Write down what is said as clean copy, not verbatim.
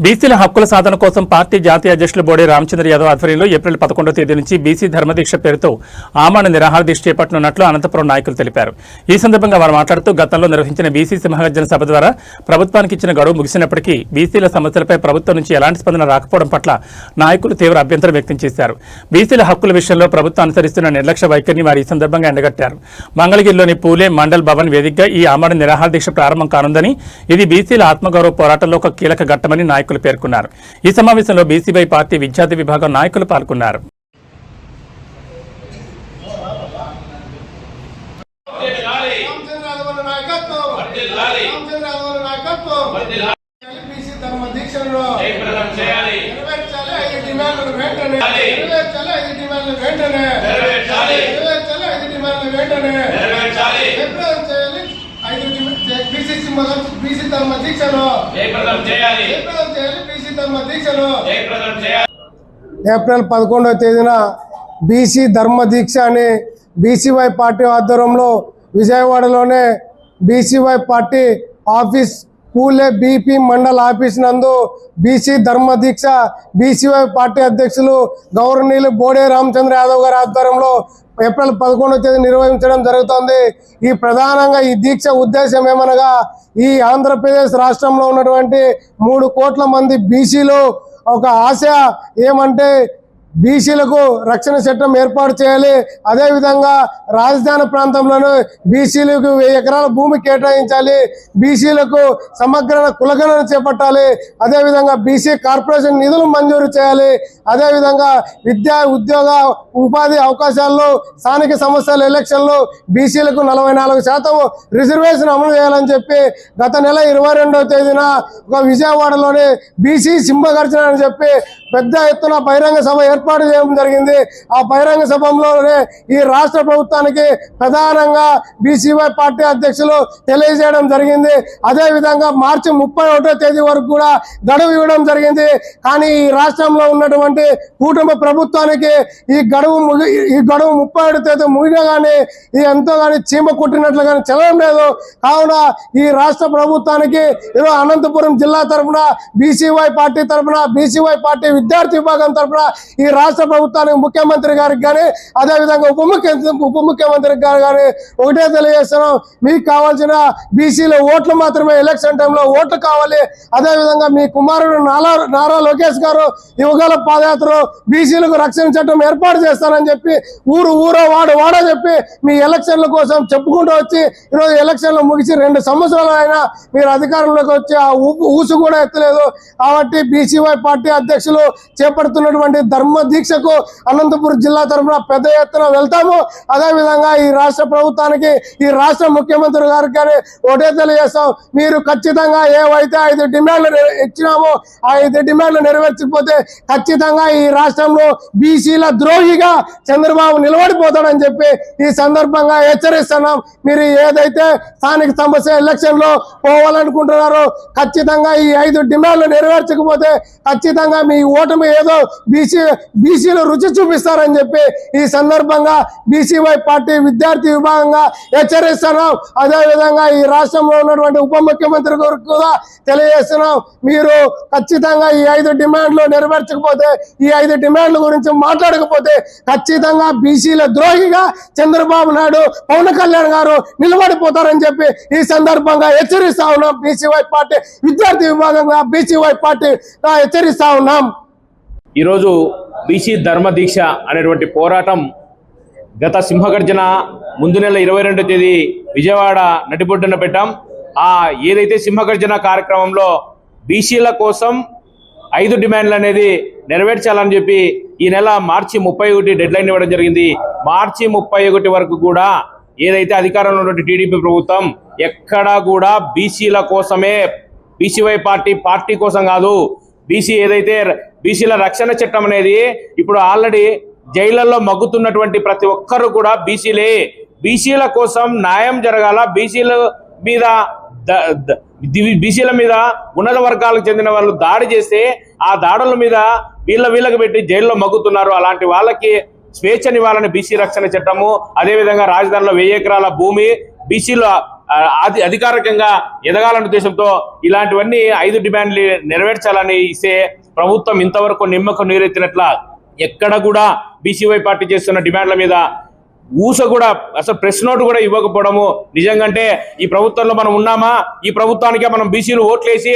బీసీల హక్కుల సాధన కోసం పార్టీ జాతీయ అధ్యక్షులు బోడే రామచంద్ర యాదవ్ ఆధ్వర్యంలో ఏప్రిల్ 11వ తేదీ నుంచి బీసీ ధర్మదీక్ష పేరుతో ఆమరణ నిరాహార దీక్ష చేపట్టనున్నట్లు అనంతపురం నాయకులు తెలిపారు. ఈ సందర్భంగా వారు మాట్లాడుతూ గతంలో నిర్వహించిన బీసీ సింహగర్జన సభ ద్వారా ప్రభుత్వానికి ఇచ్చిన గడువు ముగిసినప్పటికీ బీసీల సమస్యలపై ప్రభుత్వం నుంచి ఎలాంటి స్పందన రాకపోవడం పట్ల నాయకులు తీవ్ర అభ్యంతరం వ్యక్తం చేశారు. బీసీల హక్కుల విషయంలో ప్రభుత్వం అనుసరిస్తున్న నిర్లక్ష్య వైఖరిని వారు ఈ సందర్భంగా ఎండగట్టారు. మంగళగిరిలోని పూలే మండల్ భవన్ వేదికగా ఈ ఆమరణ నిరాహార దీక్ష ప్రారంభం కానుందని, ఇది బీసీల ఆత్మగౌరవ పోరాటంలో ఒక కీలక ఘట్టమని నాయకులు పేర్కొన్నారు. ఈ సమావేశంలో బీసీవై పార్టీ విద్యార్థి విభాగం నాయకులు పాల్గొన్నారు. ఏప్రిల్ 11వ తేదీన బీసీ ధర్మ దీక్ష అని బీసీవై పార్టీ ఆధ్వర్యంలో విజయవాడలోనే బీసీవై పార్టీ ఆఫీస్ పూలే బీపీ మండల్ ఆఫీస్ నందు బీసీ ధర్మ దీక్ష బీసీవై పార్టీ అధ్యక్షులు గౌరవనీయులు బోడే రామచంద్ర యాదవ్ గారి ఆధ్వర్యంలో ఏప్రిల్ 11వ తేదీ నిర్వహించడం జరుగుతోంది. ఈ ప్రధానంగా ఈ దీక్ష ఉద్దేశం ఏమనగా, ఈ ఆంధ్రప్రదేశ్ రాష్ట్రంలో ఉన్నటువంటి 3 కోట్ల మంది బీసీలు ఒక ఆశ ఏమంటే బీసీలకు రక్షణ చట్టం ఏర్పాటు చేయాలి. అదేవిధంగా రాజధాని ప్రాంతంలోనూ బీసీలకు 1000 ఎకరాల భూమి కేటాయించాలి. బీసీలకు సమగ్ర కులగణన చేపట్టాలి. అదేవిధంగా బీసీ కార్పొరేషన్ నిధులు మంజూరు చేయాలి. అదేవిధంగా విద్యా ఉద్యోగ ఉపాధి అవకాశాల్లో స్థానిక సంస్థల ఎలక్షన్లో బీసీలకు 44% రిజర్వేషన్ అమలు చేయాలని చెప్పి గత నెల 22వ తేదీన ఒక విజయవాడలోని బీసీ సింహగర్జన అని చెప్పి పెద్ద ఎత్తున బహిరంగ సభ ఏర్పాటు చేయడం జరిగింది. ఆ బహిరంగ సభలోనే ఈ రాష్ట్ర ప్రభుత్వానికి ప్రధానంగా బీసీవై పార్టీ అధ్యక్షులు తెలియజేయడం జరిగింది. అదేవిధంగా మార్చి 31వ తేదీ వరకు కూడా గడువు ఇవ్వడం జరిగింది. కానీ ఈ రాష్ట్రంలో ఉన్నటువంటి కూటమి ప్రభుత్వానికి ఈ గడువు 31వ తేదీ ముగినా కానీ ఇది ఎంతో కానీ చీమ కుట్టినట్లు కానీ చదవడం లేదు. కావున ఈ రాష్ట్ర ప్రభుత్వానికి ఈరోజు అనంతపురం జిల్లా తరఫున బీసీవై పార్టీ తరఫున బీసీవై పార్టీ విద్యార్థి విభాగం తరఫున ఈ రాష్ట్ర ప్రభుత్వానికి ముఖ్యమంత్రి గారికి కానీ అదేవిధంగా ఉప ముఖ్యమంత్రికి కానీ ఒకటే తెలియజేస్తున్నాం, మీకు కావాల్సిన బీసీల ఓట్లు మాత్రమే ఎలక్షన్ టైంలో ఓట్లు కావాలి. అదేవిధంగా మీ కుమారుడు నారా లోకేష్ గారు యువగల పాదయాత్రలో బీసీలకు రక్షణ చట్టం ఏర్పాటు చేస్తానని చెప్పి ఊరో వాడో చెప్పి మీ ఎలక్షన్ల కోసం చెప్పుకుంటూ వచ్చి ఈరోజు ఎలక్షన్లు ముగిసి 2 సంవత్సరాలు అయినా మీరు అధికారంలోకి వచ్చి ఆ ఊసు కూడా ఎత్తలేదు. కాబట్టి బీసీవై పార్టీ అధ్యక్షులు చేపడుతున్నటువంటి ధర్మ దీక్షకు అనంతపురం జిల్లా తరఫున పెద్ద ఎత్తున వెళ్తాము. అదేవిధంగా ఈ రాష్ట్ర ప్రభుత్వానికి ఈ రాష్ట్ర ముఖ్యమంత్రి గారికి కానీ ఒకటే తెలియజేస్తాం, మీరు ఖచ్చితంగా ఏవైతే 5 డిమాండ్లు ఇచ్చినామో ఆ 5 డిమాండ్లు నెరవేర్చకపోతే ఖచ్చితంగా ఈ రాష్ట్రంలో బీసీల ద్రోహిగా చంద్రబాబు నిలబడిపోతాడని చెప్పి ఈ సందర్భంగా హెచ్చరిస్తున్నాం. మీరు ఏదైతే స్థానిక సమస్య ఎలక్షన్ లో పోవాలనుకుంటున్నారో ఖచ్చితంగా ఈ 5 డిమాండ్లు నెరవేర్చకపోతే ఖచ్చితంగా మీ ఓటమి ఏదో బీసీలు రుచి చూపిస్తారని చెప్పి ఈ సందర్భంగా బీసీవై పార్టీ విద్యార్థి విభాగంగా హెచ్చరిస్తున్నాం. అదేవిధంగా ఈ రాష్ట్రంలో ఉన్నటువంటి ఉప ముఖ్యమంత్రి గారికి కూడా తెలియజేస్తున్నాం, మీరు ఖచ్చితంగా ఈ 5 డిమాండ్లు నెరవేర్చకపోతే ఈ 5 డిమాండ్ల గురించి మాట్లాడకపోతే ఖచ్చితంగా బీసీల ద్రోహిగా చంద్రబాబు నాయుడు పవన్ కళ్యాణ్ గారు నిలబడిపోతారని చెప్పి ఈ సందర్భంగా హెచ్చరిస్తా ఉన్నాం. బీసీవై పార్టీ విద్యార్థి విభాగంగా బీసీవై పార్టీ హెచ్చరిస్తా ఉన్నాం. ఈరోజు బీసీ ధర్మ దీక్ష అనేటువంటి పోరాటం గత సింహగర్జన ముందు నెల 22వ తేదీ విజయవాడ నటిబొడ్డున పెట్టాం. ఏదైతే సింహగర్జన కార్యక్రమంలో బీసీల కోసం 5 డిమాండ్లు అనేది నెరవేర్చాలని చెప్పి ఈ నెల మార్చి 31 డెడ్లైన్ ఇవ్వడం జరిగింది. మార్చి 31 వరకు కూడా ఏదైతే అధికారంలో ఉన్నటువంటి టీడీపీ ప్రభుత్వం ఎక్కడా కూడా బీసీల కోసమే, బీసీవై పార్టీ కోసం కాదు, ఏదైతే బీసీల రక్షణ చట్టం అనేది ఇప్పుడు ఆల్రెడీ జైళ్లలో మగ్గుతున్నటువంటి ప్రతి ఒక్కరు కూడా బీసీల కోసం న్యాయం జరగాల, బీసీల మీద ఉన్నత వర్గాలకు చెందిన వాళ్ళు దాడి చేస్తే ఆ దాడుల మీద వీళ్ళకి పెట్టి జైల్లో మగ్గుతున్నారు. అలాంటి వాళ్ళకి స్వేచ్ఛనివ్వాలని బీసీ రక్షణ చట్టము, అదేవిధంగా రాజధానిలో 1000 ఎకరాల భూమి, బీసీల అధికారికంగా ఎదగాలనే ఉద్దేశంతో ఇలాంటివన్నీ 5 డిమాండ్లు నెరవేర్చాలని ఇస్తే ప్రభుత్వం ఇంతవరకు నిమ్మకు నీరెత్తినట్ల ఎక్కడ కూడా బీసీవై పార్టీ చేస్తున్న డిమాండ్ల మీద ఊస కూడా అసలు ప్రెస్ నోట్ కూడా ఇవ్వకపోవడము నిజంగా ఈ ప్రభుత్వంలో మనం ఉన్నామా, ఈ ప్రభుత్వానికే మనం బీసీలు ఓట్లేసి